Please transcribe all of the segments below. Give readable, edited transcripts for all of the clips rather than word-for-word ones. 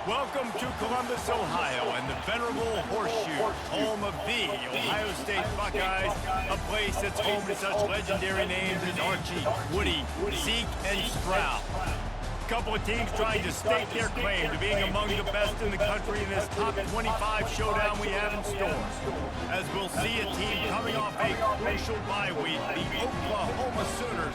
Welcome to Columbus, Ohio, and the venerable Horseshoe, home of the Ohio State Buckeyes, a place that's home to such legendary names as Archie, Woody, Zeke, and Stroud. A couple of teams trying to stake their claim to being among the best in the country in this top 25 showdown we have in store. As we'll see a team coming off a crucial bye week, the Oklahoma Sooners,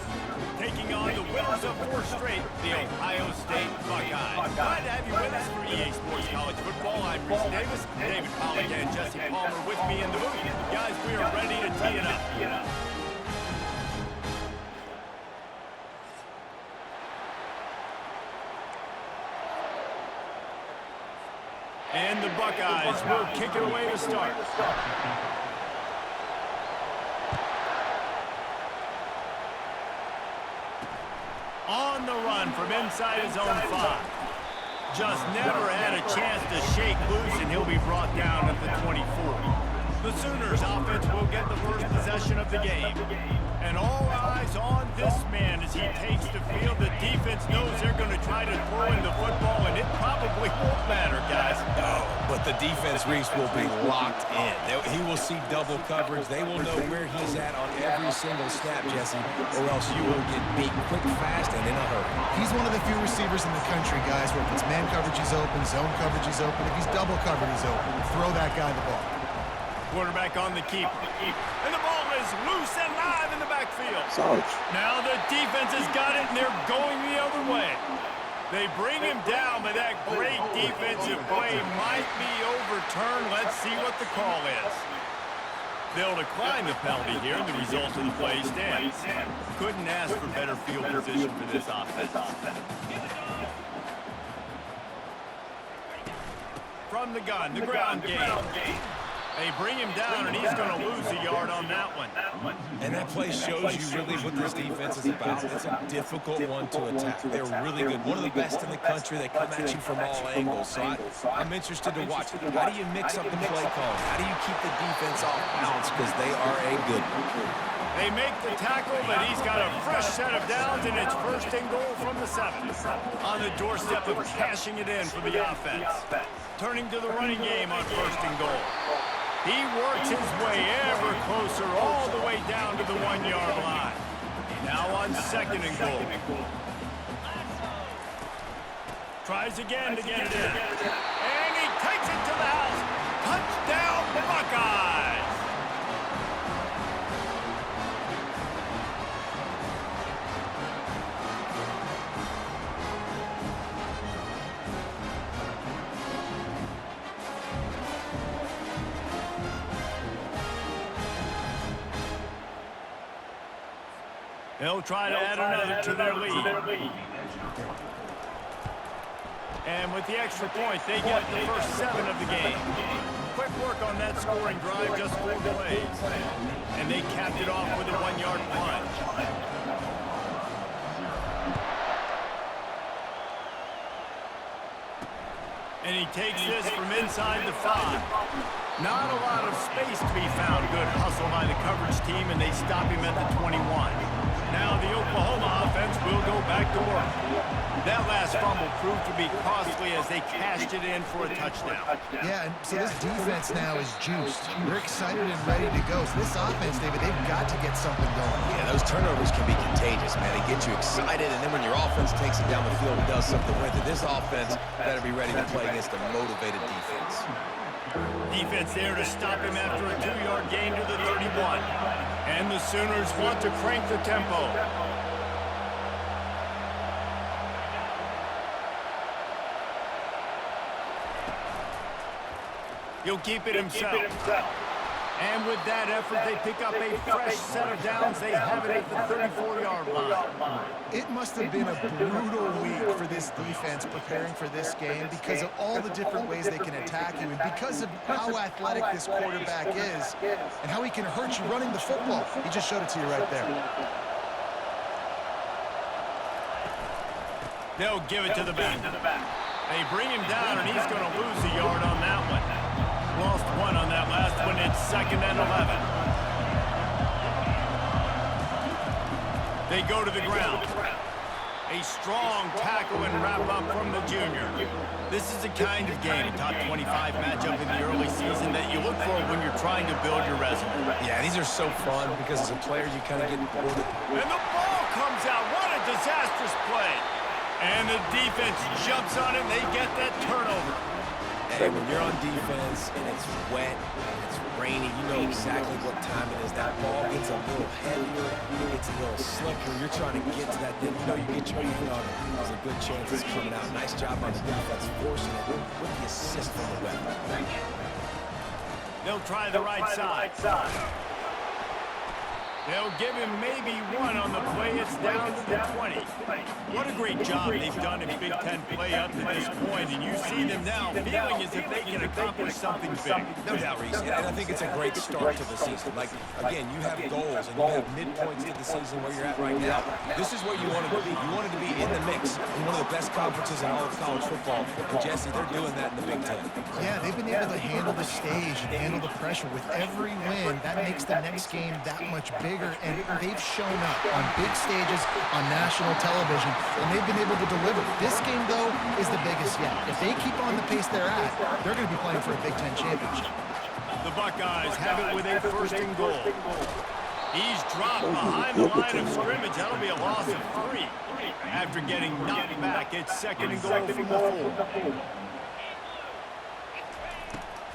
taking on the winners of 4 straight, the Ohio State Buckeyes. Glad to have you with us for EA Sports College Football. I'm Reese Davis, David Pollack, and Jesse Palmer with me in the booth. Guys, we are ready to tee it up. And the Buckeyes will kick it away to start. On the run from inside his own 5. Just never had a chance to shake loose, and he'll be brought down at the 24. The Sooners offense will get the first possession of the game. And all eyes on this man as he takes the field. The defense knows they're going to try to throw in the football, and it probably won't matter, guys. No, but the defense, Reese, will be locked in. He will see double coverage. They will know where he's at on every single snap, Jesse, or else you will get beat quick, fast, and in a hurry. He's one of the few receivers in the country, guys, where if it's man coverage, he's open, zone coverage, he's open. If he's double covered, he's open. Throw that guy the ball. Quarterback on the keeper. And the ball is loose and live in the backfield. Now the defense has got it, and they're going the other way. They bring him down, but that great defensive play might be overturned. Let's see what the call is. They'll decline the penalty here, and the result of the play stands. Couldn't ask for better field position for this offense. From the gun, the ground game. They bring him down, and he's going to lose a yard on that one. And that play shows you really what this defense is about. It's a difficult one to attack. They're really good. One of the best in the country. They come at you from all angles. So I'm interested to watch. How do you mix up the play call? How do you keep the defense off balance? Because they are a good one. They make the tackle, but he's got a fresh set of downs, and it's first and goal from the 7. On the doorstep of cashing it in for the offense. Turning to the running game on first and goal. He works his way ever closer all the way down to the 1-yard line. Now on second and goal. Tries again to get it in. And he takes it to the house. Touchdown, Buckeyes! They'll try to add another to their lead. And with the extra point, they get the first 7 of the game. Quick work on that scoring drive, just 4 plays. And they capped it off with a 1-yard plunge. And he takes this from inside the 5. Not a lot of space to be found. Good hustle by the coverage team, and they stop him at the 21. Now the Oklahoma offense will go back to work. That last fumble proved to be costly as they cashed it in for a touchdown. Yeah, and so this defense now is juiced. They're excited and ready to go. So this offense, David, they've got to get something going. Yeah, those turnovers can be contagious, man. They get you excited, and then when your offense takes it down the field and does something with it, this offense better be ready to play against a motivated defense. Defense there to stop him after a 2-yard gain to the 31. And the Sooners want to crank the tempo. He'll keep it himself. And with that effort, they pick up a fresh set of downs. They have it at the 34-yard line. It must have been a brutal week for this defense preparing for this game because of all the different ways they can attack you and because of how athletic this quarterback is and how he can hurt you running the football. He just showed it to you right there. They'll give it to the back. They bring him down, and he's going to lose a yard on that one. Lost 1 on that last one. It's 2nd and 11. They go to the ground. A A strong tackle and wrap-up from the junior. This is the kind of game, top 25 matchup in the early season, that you look for when you're trying to build your resume. Yeah, these are so fun because as a player, you kind of get bored. And the ball comes out. What a disastrous play. And the defense jumps on it, and they get that turnover. Hey, when you're on defense and it's wet and it's rainy, you know exactly what time it is. That ball gets a little heavier, it gets a little slicker. You're trying to get to that thing. You know you get your hand on it. There's a good chance it's coming out. Nice job on the defense forcing it with the assist from the ref. They'll try the right side. They'll give him maybe one on the play. It's down to the 20. What a great job they've done in Big Ten play up to this point, and you see them now feeling as if they can accomplish something big. No doubt, Reese, and I think it's a great start to the season. Like, again, you have goals and you have midpoints to the season where you're at right now. This is where you wanted to be. You wanted to be in the mix in one of the best conferences in all of college football. And Jesse, they're doing that in the Big Ten. Yeah, they've been able to handle the stage and handle the pressure. With every win, that makes the next game that much bigger, and they've shown up on big stages on national television, and they've been able to deliver. This game, though, is the biggest yet. If they keep on the pace they're at, they're going to be playing for a Big Ten championship. The Buckeyes have it with a first and goal. He's dropped behind the line of scrimmage. That'll be a loss of 3. After getting knocked back, it's second and goal from the 4.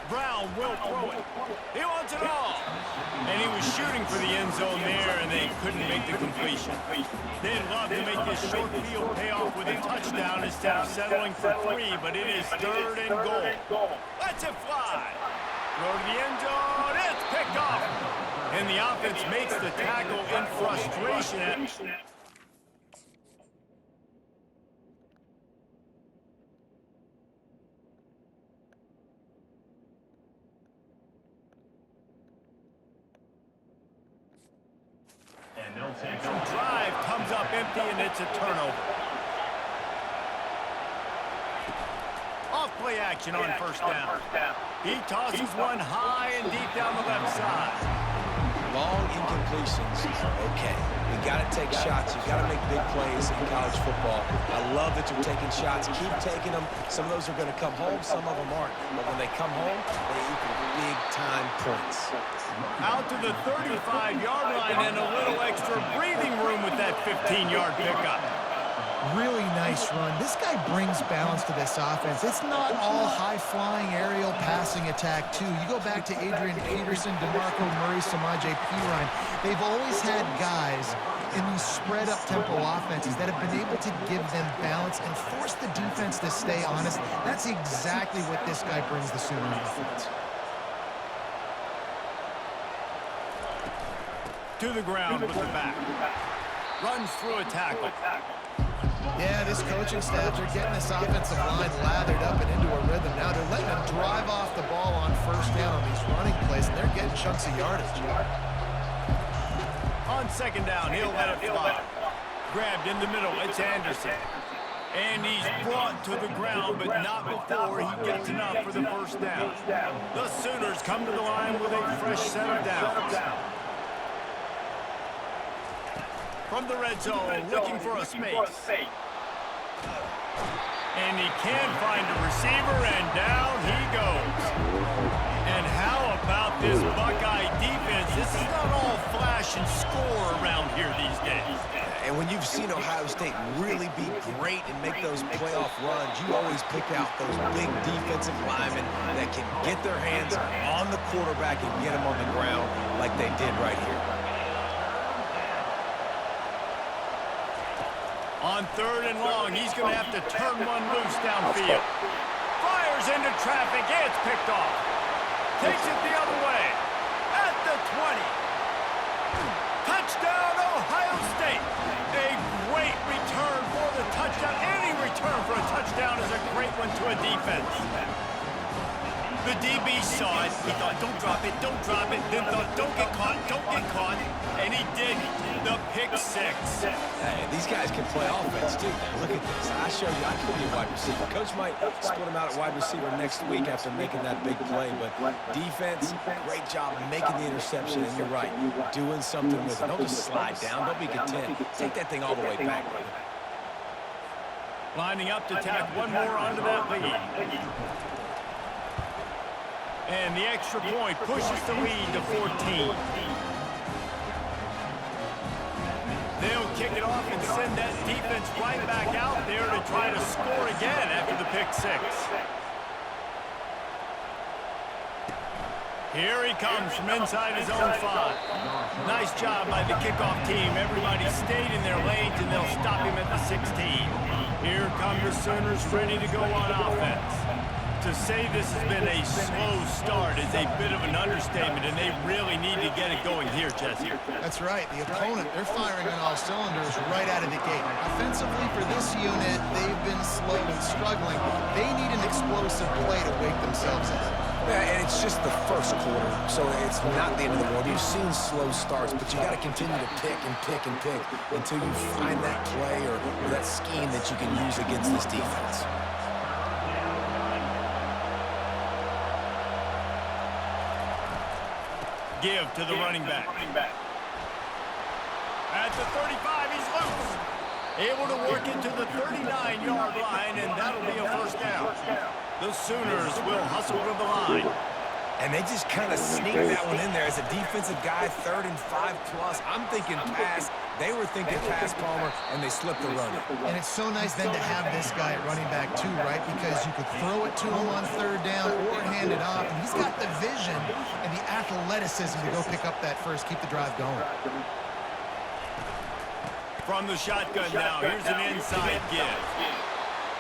Brown will throw it. He wants it all. And he was shooting for the end zone there, and they couldn't make the completion. They'd love to make this short field pay off with a touchdown instead of settling for 3, but it is third and goal. Let's it fly. Throw to the end zone. It's picked off. And the offense makes the tackle in frustration. The drive comes up empty, and it's a turnover. Off play action on first down. He tosses one high and deep down the left side. Long incompletions are okay. You got to take shots. You got to make big plays in college football. I love that you're taking shots. Keep taking them. Some of those are going to come home. Some of them aren't. But when they come home, they equal big-time points. Out to the 35-yard line and a little extra breathing room with that 15-yard pickup. Really nice run. This guy brings balance to this offense. It's not all high-flying aerial passing attack, too. You go back to Adrian Peterson, DeMarco Murray, Samaje Perine. They've always had guys in these spread-up tempo offenses that have been able to give them balance and force the defense to stay honest. That's exactly what this guy brings the Sooner offense. To the ground with the back. Runs through a tackle. Yeah, this coaching staff, they're getting this offensive line lathered up and into a rhythm. Now they're letting them drive off the ball on first down on these running plays, and they're getting chunks of yardage. On second down, he'll let it fly. Grabbed in the middle, it's Anderson. And he's brought to the ground, but not before he gets enough for the first down. The Sooners come to the line with a fresh set of downs. From the red zone, looking for a space. And he can't find a receiver, and down he goes. And how about this Buckeye defense? This is not all flash and score around here these days. And when you've seen Ohio State really be great and make those playoff runs, you always pick out those big defensive linemen that can get their hands on the quarterback and get him on the ground like they did right here. On third and long, he's going to have to turn one loose downfield. Fires into traffic. It's picked off. Takes it the other way. At the 20. Touchdown, Ohio State. A great return for the touchdown. Any return for a touchdown is a great one to a defense. The DB saw it. He thought, don't drop it, don't drop it. Then thought, don't get caught, don't get caught. And he did. The pick six. Hey, these guys can play offense, too. Look at this. I showed you I can be a wide receiver. Coach might split him out at wide receiver next week after making that big play. But defense, great job making the interception. And you're right, doing something with it. Don't just slide down. Don't be content. Take that thing all the way back, brother. Lining up to tack one more onto that lead. And the extra point pushes the lead to 14. They'll kick it off and send that defense right back out there to try to score again after the pick six. Here he comes from inside his own 5. Nice job by the kickoff team. Everybody stayed in their lanes, and they'll stop him at the 16. Here come the Sooners ready to go on offense. To say this has been a slow start is a bit of an understatement, and they really need to get it going here, Jesse. That's right. The opponent, they're firing on all cylinders right out of the gate. Offensively, for this unit, they've been slow and struggling. They need an explosive play to wake themselves up. Yeah, and it's just the first quarter, so it's not the end of the world. You've seen slow starts, but you got to continue to pick and pick and pick until you find that play or that scheme that you can use against this defense. Give to the running back. At the 35, he's loose. Able to work it to the 39-yard line, and that'll be a first down. The Sooners will hustle to the line. And they just kind of sneak that one in there as a defensive guy, 3rd and 5+. I'm thinking pass. They were thinking pass, Palmer, and they slipped the run. And it's so nice then to have this guy at running back too, right? Because you could throw it to him on 3rd down or hand it off. And he's got the vision and the athleticism to go pick up that first, keep the drive going. From the shotgun now, here's an inside give.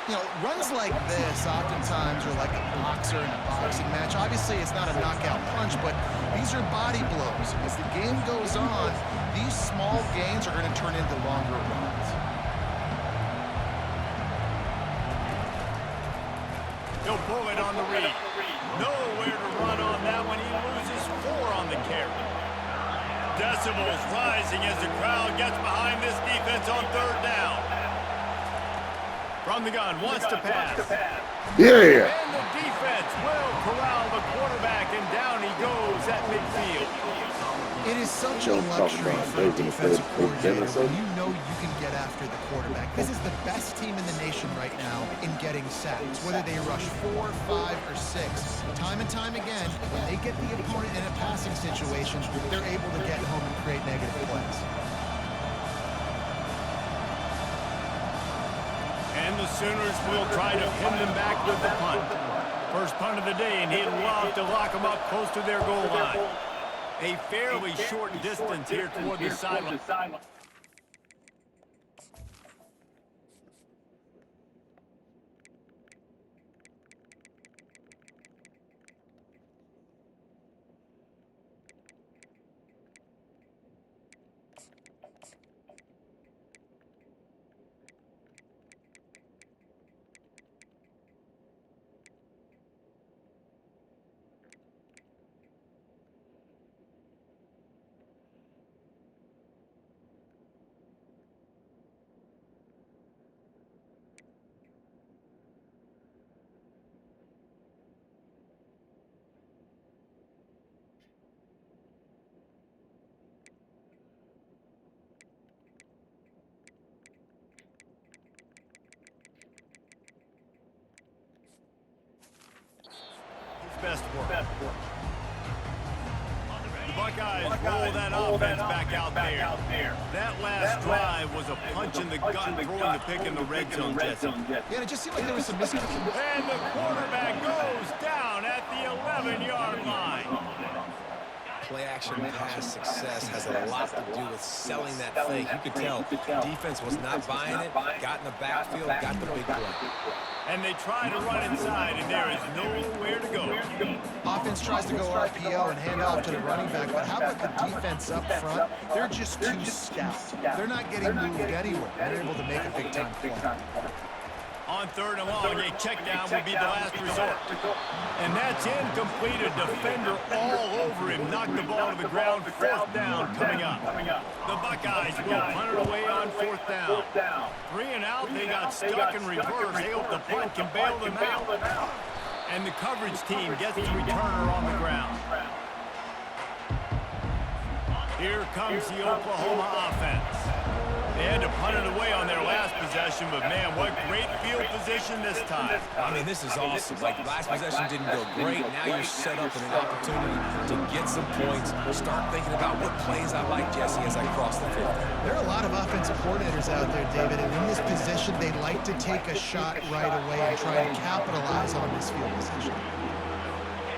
You know, runs like this oftentimes are like a boxer in a boxing match. Obviously, it's not a knockout punch, but these are body blows. As the game goes on, these small gains are going to turn into longer runs. He'll pull it on the read. Nowhere to run on that one. He loses 4 on the carry. Decibels rising as the crowd gets behind this defense on 3rd down. From the gun, wants to pass. Yeah. And the defense will corral the quarterback, and down he goes at midfield. It is such a luxury for a defensive coordinator when you know you can get after the quarterback. This is the best team in the nation right now in getting sacks, whether they rush 4, 5, or 6. Time and time again, when they get the opponent in a passing situation, they're able to get home and create negative plays. And the Sooners will try to pin them back with the punt. First punt of the day, and he'd love to lock them up close to their goal line. A fairly short distance here toward the sideline. Best work. The Buckeyes roll that offense back out there. That last drive was a punch in the gut, throwing the pick in the red zone, Jesse. Yeah, it just seemed like there was some miscommunication. And the quarterback goes down at the 11-yard line. Play-action pass success has a lot to do with selling that fake. You could tell defense was not buying it, got in the backfield, got the big play. And they try to run inside, and there is nowhere to go. Offense tries to go RPO and hand off to the running back, but how about the defense up front? They're just too stout. They're not getting moved anywhere. They're able to make a big-time play. On 3rd and long, a check down will be the last resort. And that's incomplete. A defender all over him. Knocked the ball to the ground. 4th down coming up. The Buckeyes will punt it away on 4th down. 3 and out. They got stuck in reverse. They hope the punt can bail them out. And the coverage team gets the returner on the ground. Here comes the Oklahoma offense. They had to punt it away on their last possession, but man, what great field position this time. I mean, this is awesome. Like, last possession didn't go great. Now you're set up in an opportunity to get some points. Start thinking about what plays I like, Jesse, as I cross the field. There are a lot of offensive coordinators out there, David, and in this position, they like to take a shot right away and try to capitalize on this field position.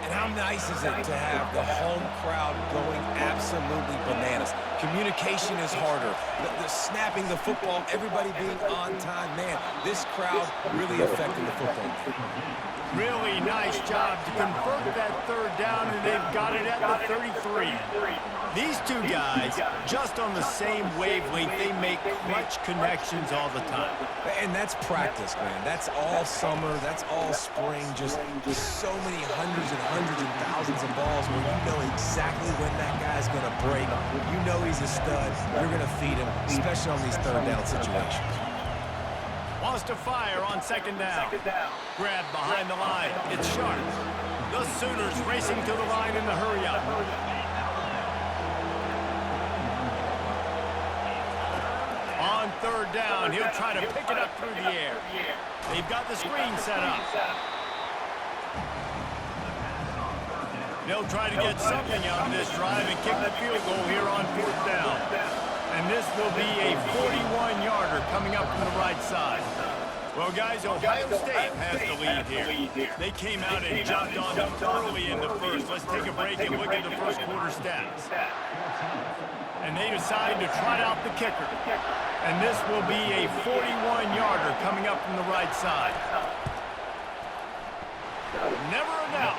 And how nice is it to have the home crowd going absolutely bananas? Communication is harder. The snapping the football, everybody being on time. Man, this crowd really affecting the football game. Really nice job to convert that third down, and they've got it at the 33. These two guys, just on the same wavelength, they make clutch connections all the time. And that's practice, man. That's all summer. That's all spring. Just so many hundreds and thousands of balls where you know exactly when that guy's going to break. You know he's a stud. You're going to feed him, especially on these third down situations. Wants to fire on second down. Grab behind the line. It's sharp. The Sooners racing to the line in the hurry-up. On third down, he'll try to pick it up through the air. They've got the screen set up. They'll try to get something out of this drive and kick the field goal here on fourth down. And this will be a 41-yarder coming up from the right side. Well, guys, Ohio State has the lead here. They came out and jumped on them early in the first. Let's take a break and look at the first quarter stats. And they decide to trot out the kicker. And this will be a 41-yarder coming up from the right side. Never a doubt.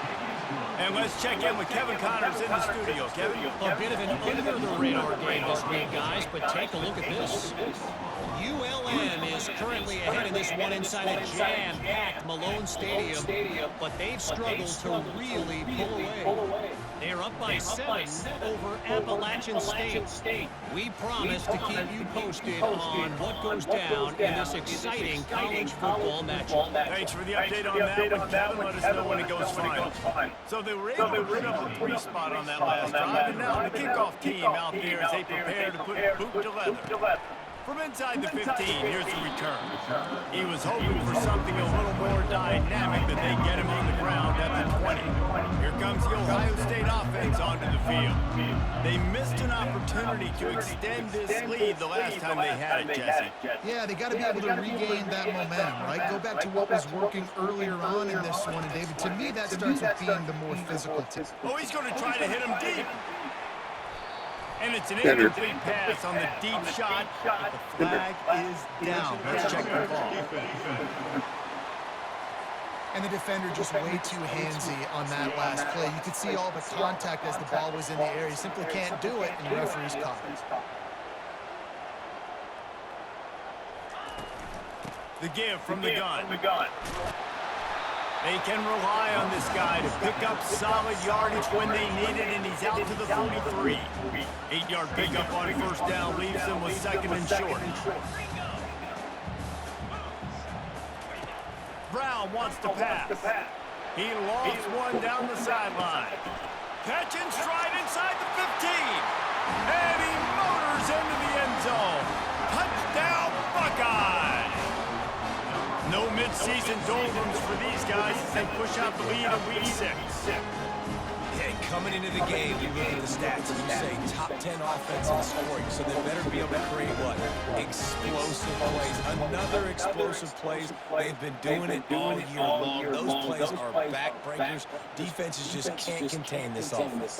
And let's check in with Kevin Connors in the studio. Kevin? A bit of an under-the-radar game this week, guys, but take a look at this. ULM is currently ahead in this one inside a jam-packed Malone Stadium, but they've struggled to really pull away. They're up by 7 over Appalachian State. We promise to keep you posted on what goes down in this exciting college football matchup. Thanks for the update on that one, Kevin. Let us know when it goes final. So they were able to rid up a 3 spot on that last drive, and now the kickoff team out there as they prepare to put boot to leather. From inside the 15, here's the return. He was hoping for something a little more dynamic, but they get him on the ground at the 20. Here comes the Ohio State offense onto the field. They missed an opportunity to extend this lead the last time they had it, Jesse. Yeah, they got to be able to regain that momentum, right? Go back to what was working earlier on in this one, and David, to me, that starts with being the more physical team. Oh, he's going to try to hit him deep. And it's an incomplete pass on the deep shot. The flag is down. Let's check the ball. And the defender just way too handsy on that last play. You could see all the contact as the ball was in the air. You simply can't do it, and the referee's caught it. The give from the gun. They can rely on this guy to pick up solid yardage when they need it, and he's out to the 43. 8-yard pickup on first down leaves them with second and short. Brown wants to pass. He lofts one down the sideline. Catch and stride inside the 15. And he motors into the end zone. Touchdown, Buckeyes! No mid-season doldrums for these guys as they push out the lead in week 6. Hey, coming into the game, you look at the stats, and you say top 10 offense in scoring, so they better be able to create what? Explosive plays. Another explosive plays. They've been doing it all year long. Those plays are backbreakers. Defenses just can't contain this offense.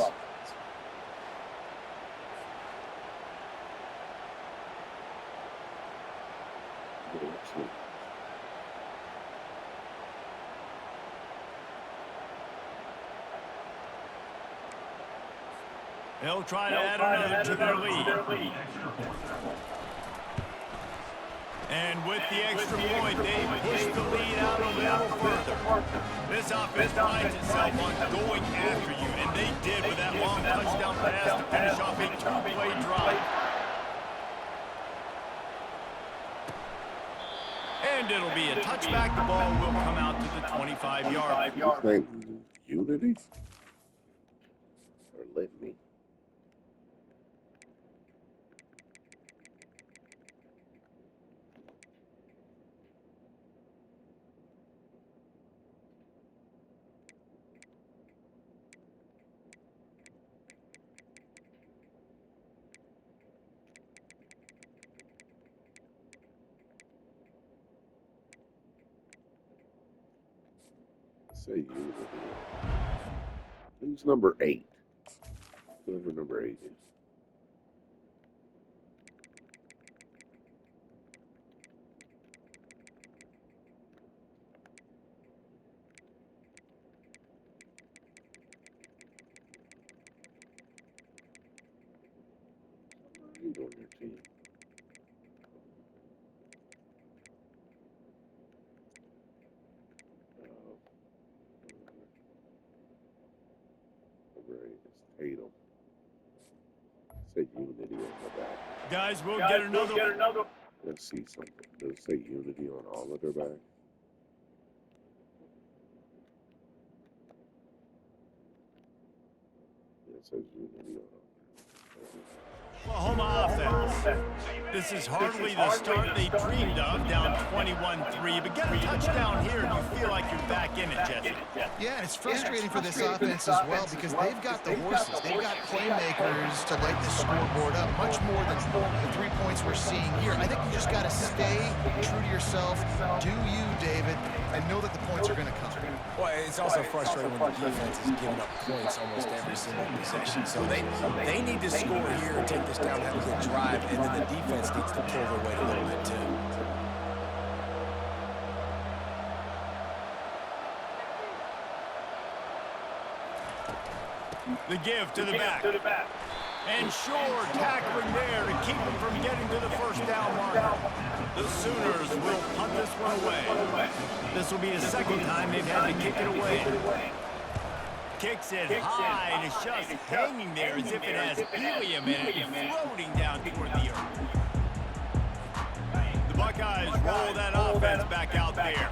They'll try to add another to their lead. And with the extra point, they push the lead out a little further. This offense prides itself on going after you, and they did with that long touchdown pass to finish off a 2-play drive. And it'll be a touchback. The ball will come out to the 25-yard line. Like Unity? Or let me? Say Unity. Who's number 8? Whoever number 8 is. Who's on your team? Number 8 is Tatum. Say Unity on the back. Guys, we'll get another. Let's see something. Does it say Unity on all of their back? Yeah, it says Unity on all. Oklahoma offense. This is hardly the start they dreamed of, down 21-3. But get a touchdown here and you feel like you're back in it, Jesse. Yeah, and it's frustrating for this offense as well because they've got the horses. They've got playmakers to light the scoreboard up, much more than the 3 points we're seeing here. I think you just got to stay true to yourself, do you, David, and know that the points are going to come. Well, it's also frustrating when the defense is giving up points almost every single possession. So they need to score here and take this down, have a good drive, and then the defense needs to pull their weight a little bit too. The give to the back. And sure, tackling there to keep him from getting to the first down marker. The Sooners will punt this one away. This will be the second time they've had to kick it away. Kicks it high, and it's just hanging there as if it has helium in it and floating down toward the earth. The Buckeyes roll that offense back out there.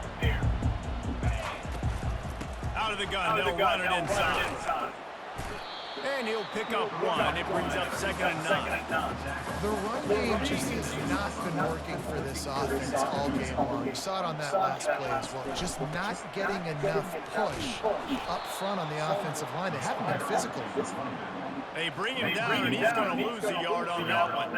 Out of the gun, they'll run it inside. And he'll pick up one. It brings up 2nd and 9. The run game just has not been working for this offense all game long. You saw it on that last play as well. Just not getting enough push up front on the offensive line. They haven't been physical. They bring him down, and he's going to lose a yard on that one.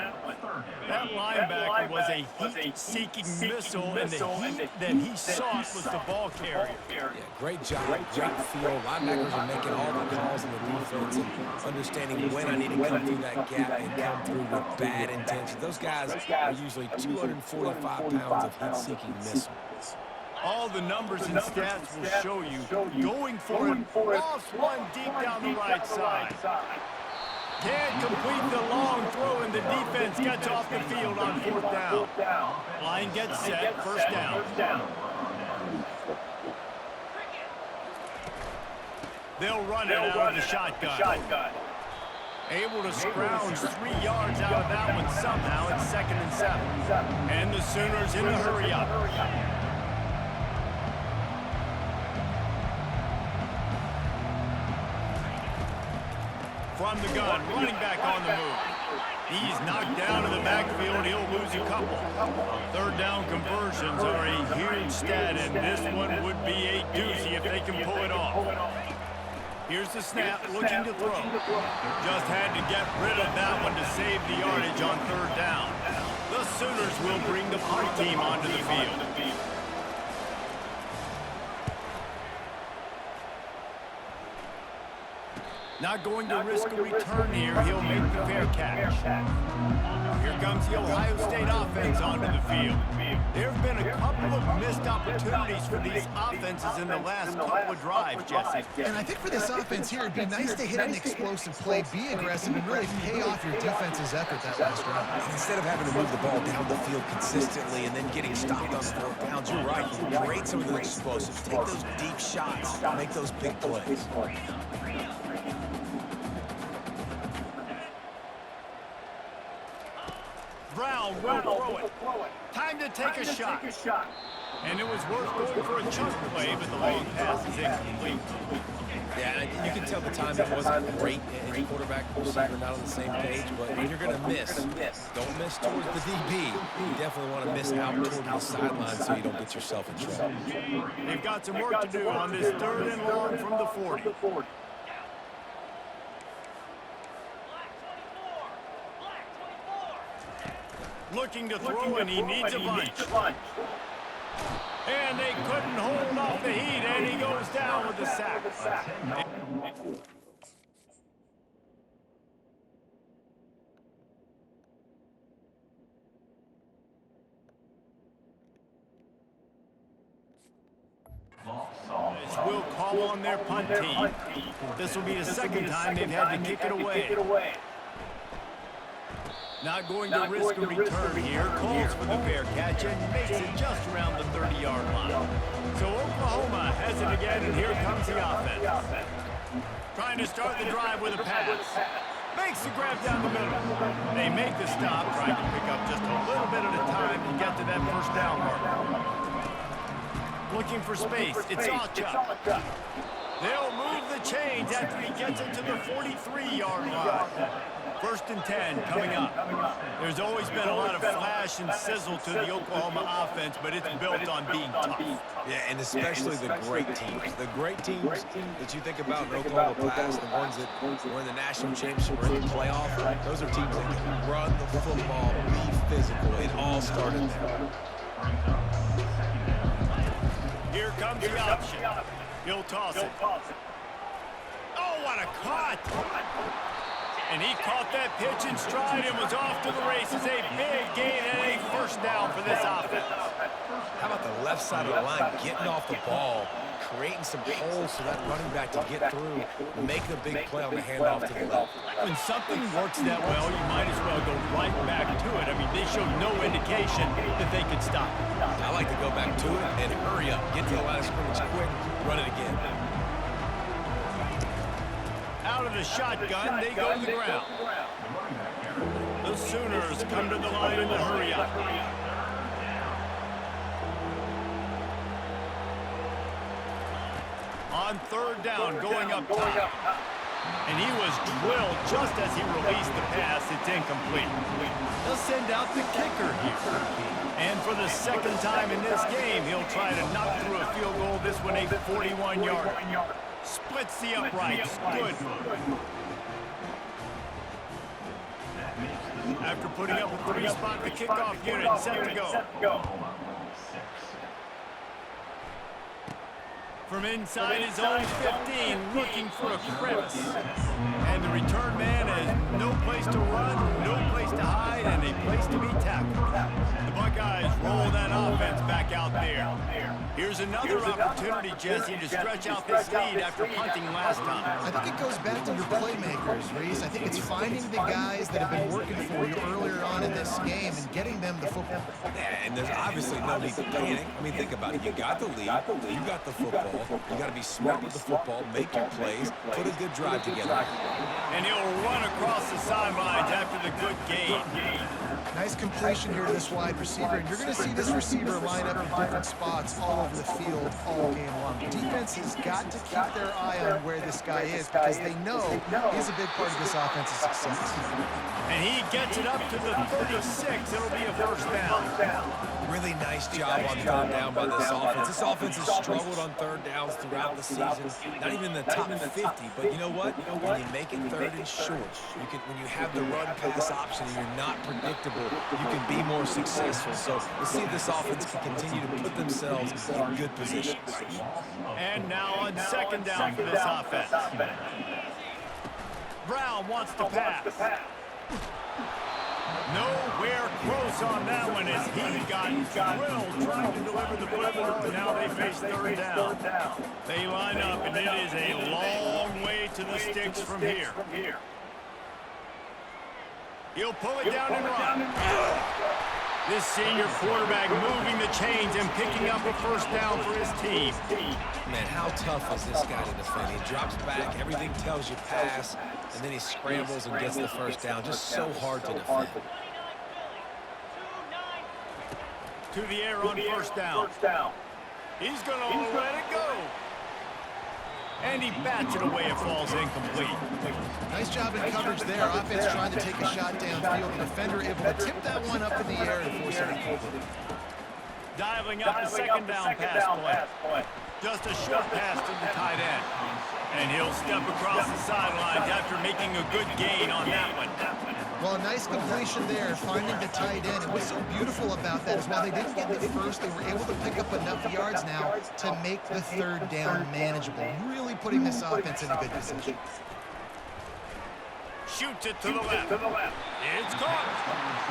That linebacker was a heat-seeking missile, and the heat that he sought was the ball carrier. Yeah, great job, great feel. Linebackers are making all the calls in the defense and understanding when I need to come through that gap and come through with bad intention. Those guys are usually 245 pounds of heat-seeking missiles. All the numbers and stats will show you going for it. Lost one deep down the right side. Can't complete the long throw, and the defense gets off the field on 4th down. Line gets set, 1st down. They'll run it out of the shotgun. Able to scrounge 3 yards out of that one somehow. It's 2nd and 7. And the Sooners in the hurry up. From the gun, running back on the move. He's knocked down in the backfield. He'll lose a couple. 3rd down conversions are a huge stat, and this one would be a doozy if they can pull it off. Here's the snap, looking to throw. Just had to get rid of that one to save the yardage on 3rd down. The Sooners will bring the punt team onto the field. Not going to risk a return here. He'll make the fair catch. Here comes the Ohio State offense onto the field. There have been a couple of missed opportunities for these offenses in the last couple of drives, Jesse. And I think for this offense here, it'd be nice to hit an explosive play, be aggressive, and really pay off your defense's effort that last drive. And instead of having to move the ball down the field consistently and then getting stopped on 4th downs, you're right. You create some of those explosives. Take those deep shots. Make those big plays. Brown will throw it. Time to take a shot. And it was worth going for a chunk play, but the long pass is incomplete. Yeah, and you can tell the timing wasn't great, and quarterback and receiver not on the same page, but when you're going to miss, don't miss towards the DB. You definitely want to miss out towards the sideline so you don't get yourself in trouble. They've got some work to do on this 3rd and long from the 40. Looking to throw, and he needs a bunch. And they couldn't hold off the heat, and he goes down with the sack. Will call on their punt team. This will be the second time they've had to kick it away. Not going to risk a return here. Calls for the fair catch and makes it just around the 30-yard line. So Oklahoma has it again, and here comes the offense. Trying to start the drive with a pass. Makes the grab down the middle. They make the stop, trying to pick up just a little bit at a time to get to that first down mark. Looking for space. It's Alchuk. They'll move the chains after he gets it to the 43-yard line. First and 10 coming up. There's always been a lot of flash and sizzle to the Oklahoma offense, but it's built on being tough. Yeah, and especially the great teams. The great teams that you think about in Oklahoma past, the ones that were in the national championship or in the playoff, those are teams that can run the football, be physical. It all started there. Here comes the option. He'll toss it. Oh, what a cut! And he caught that pitch in stride and was off to the races. A big gain and a first down for this offense. How about the left side of the line getting off the ball, creating some holes for that running back to get through, making a big play on the handoff to the left. When something works that well, you might as well go right back to it. I mean, they showed no indication that they could stop it. I like to go back to it and hurry up, get to the line of scrimmage quick, run it again. Out of the shotgun, they go to the ground. The Sooners come to the line in the hurry-up. On third down, going up top. And he was drilled just as he released the pass. It's incomplete. They'll send out the kicker here. And for the second time in this game, he'll try to knock through a field goal. This one a 41-yarder. Splits the uprights. Good. After putting up a three-spot, the kickoff unit set to go. From inside his own 15, looking for a crevice. And the return man has no place to run, no place to hide, and a place to be tackled. The Buckeyes roll that offense back out there. Here's another opportunity, Jesse, to stretch out this lead after punting last time. I think it goes back to your playmakers, Reese. I think it's finding the guys that have been working for you earlier on in this game and getting them the football. Yeah, and there's obviously no need to panic. I mean, think about it. You got the lead, you got the football. You got to be smart with the football, make your plays, put a good drive together. And he'll run across the sidelines after the good gain. Nice completion here to this wide receiver. And you're going to see this receiver line up in different spots all over the field all game long. The defense has got to keep their eye on where this guy is because they know he's a big part of this offense's success. And he gets it up to the 36. It'll be a first down. Really nice job on third down by this offense. This offense has struggled on third downs throughout the season. Not even in the top 50, but you know what? When you make it third and short, when you have the run-pass option and you're not predictable, you can be more successful. So let's see if this offense can continue to put themselves in good positions. And now on second down for this offense. Brown wants to pass. Nowhere close on that one as he got drilled trying to deliver the football, and now they face third down. They line up, and it is a long way to the sticks from here. He'll pull it down and run. This senior quarterback moving the chains and picking up a first down for his team. Man, how tough is this guy to defend? He drops back, everything tells you pass, and then he scrambles and gets the first down. Just so hard to defend. To the air on first down. He's going to let it go. And he bats it away. It falls incomplete. Nice job in coverage there. Offense trying to take a shot downfield. The defender able to tip that one up in the air and force it incomplete. Dialing up the second down pass play. Just a short pass to the tight end. And he'll step across the sidelines after making a good gain on that one. Well, a nice completion there, finding the tight end. And what's so beautiful about that is while they didn't get the first, they were able to pick up enough yards now to make the third down manageable, really putting this offense in a good position. Shoots it to the left. It's caught.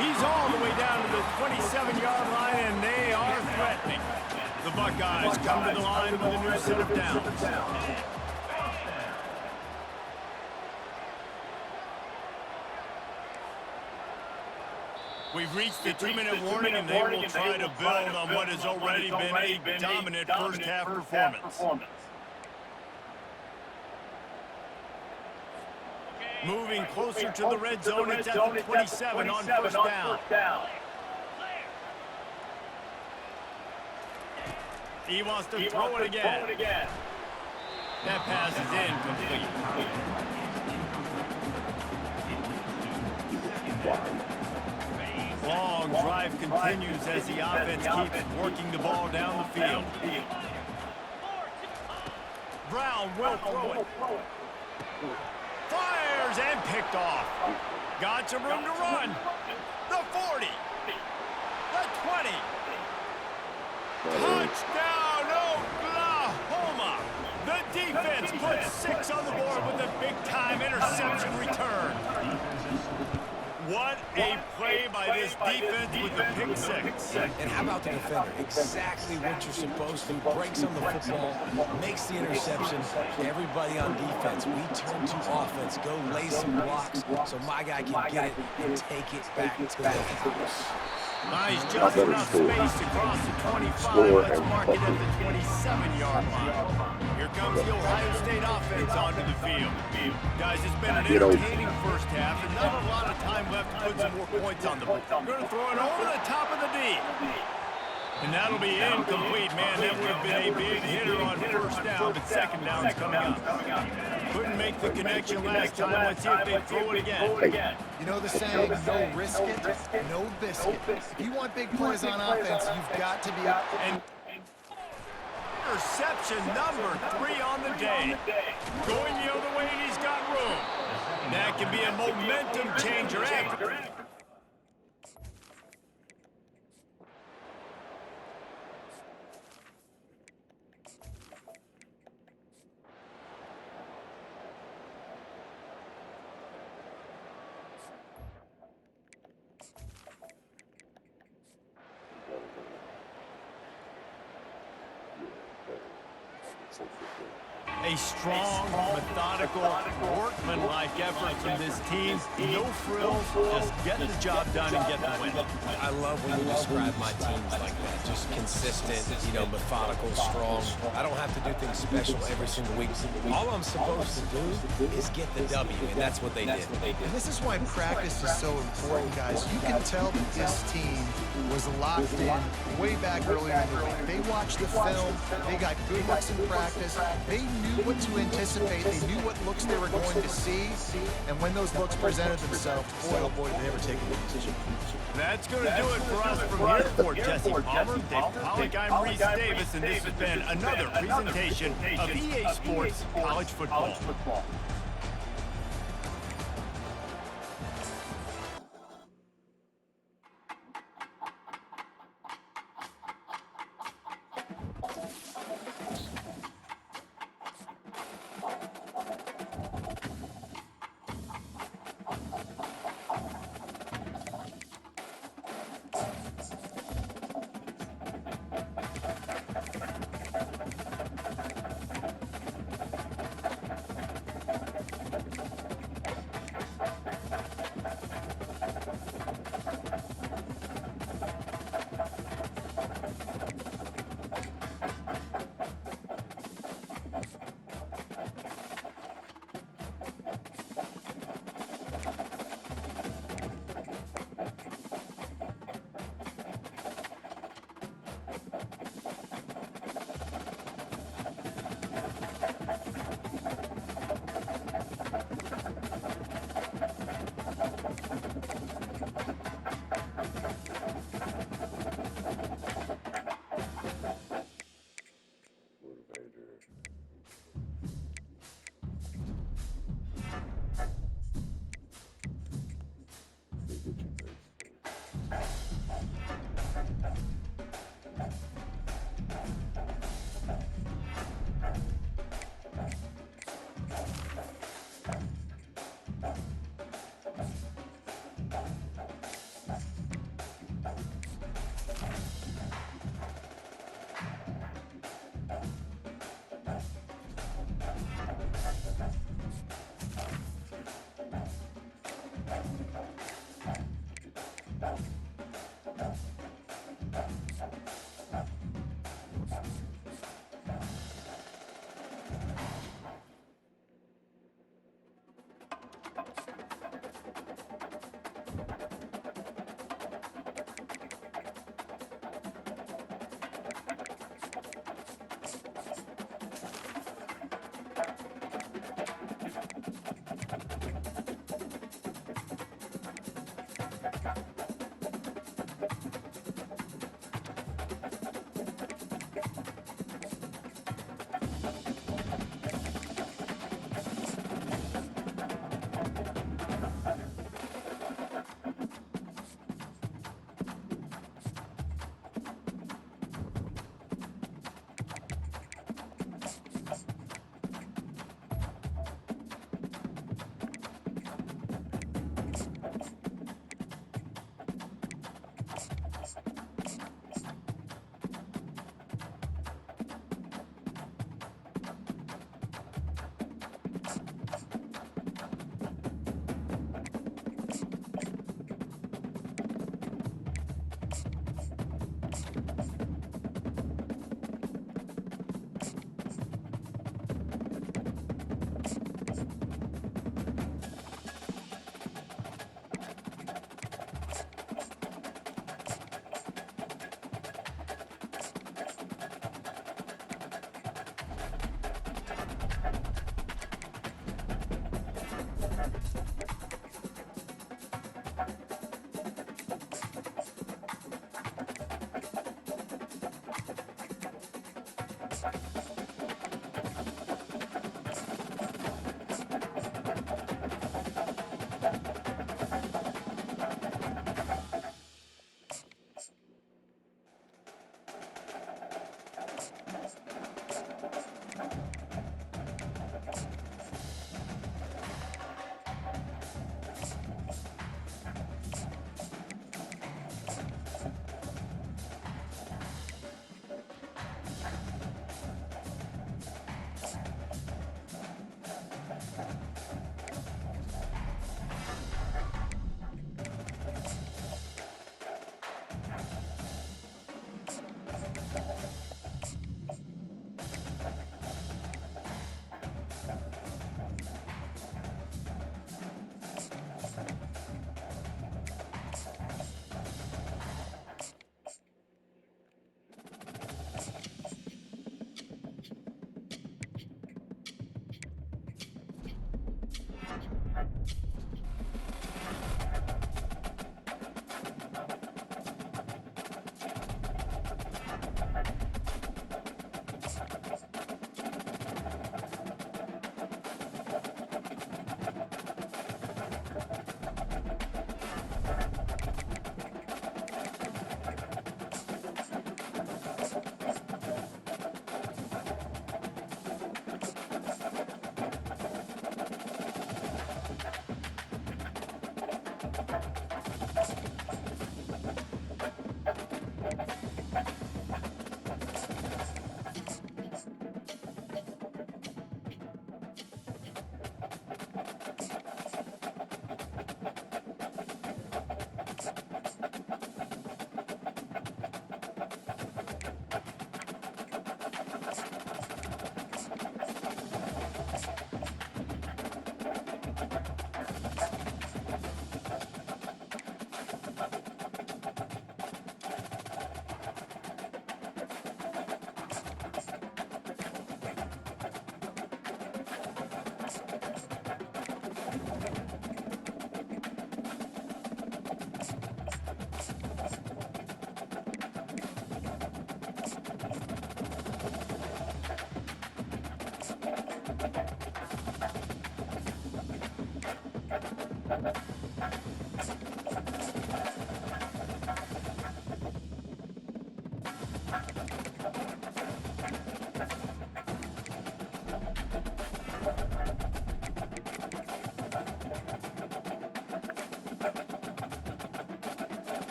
He's all the way down to the 27-yard line, and they are threatening. The Buckeyes come to the line with a new set of downs. We've reached the 2-minute warning, and they will try to build on what has already been a dominant first-half performance. Moving closer to the red zone, it's at the 27 on first down. He wants to throw it again. That pass is incomplete. Long drive continues as the offense keeps working the ball down the field. Brown will throw it. Fires and picked off. Got some room to run. The 40. The 20. Touchdown, Oklahoma. The defense puts 6 on the board with a big-time interception return. What a play by this defense with the pick 6. And how about the defender? Exactly what you're supposed to. Breaks on the football, makes the interception. Everybody on defense, we turn to offense. Go lay some blocks so my guy can get it and take it back to the house. Nice, just enough space across the 25. Let's mark it at the 27-yard line. Here comes the Ohio State offense onto the field. Guys, it's been an entertaining first half, and not a lot of time left to put some more points on the board. We're going to throw it over the top of the D. And that'll be incomplete, man. That would have been a big hitter on first down, but second down's coming up. Couldn't make the connection last time. Let's see if they throw it again. You know the saying, no risk it, no biscuit. If you want big plays on offense, you've got to be up. And interception number 3 on the day. Going the other way, and he's got room. That can be a momentum changer after. A strong, methodical, workmanlike effort from this team. No frills, just get the job done and get the win. I love when you describe my teams like that. Just consistent, methodical, strong. I don't have to do things special every single week. All I'm supposed to do is get the W, and that's what they did. And this is why practice is so important, guys. You can tell that this team was locked in way back earlier in the week. They watched the film. They got good looks in practice. They knew what to anticipate. They knew what looks they were going to see. And when those looks presented themselves, boy, oh boy, did they ever take advantage. That's going to do it for us from here for Jesse Palmer, Dave Pollock, I'm Reese Davis, and this has been another presentation of EA Sports College Football.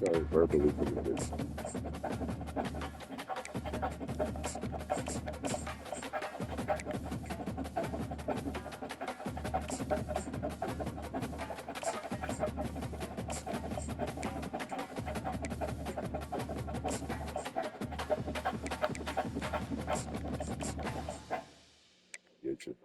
So verbally committed. Get you.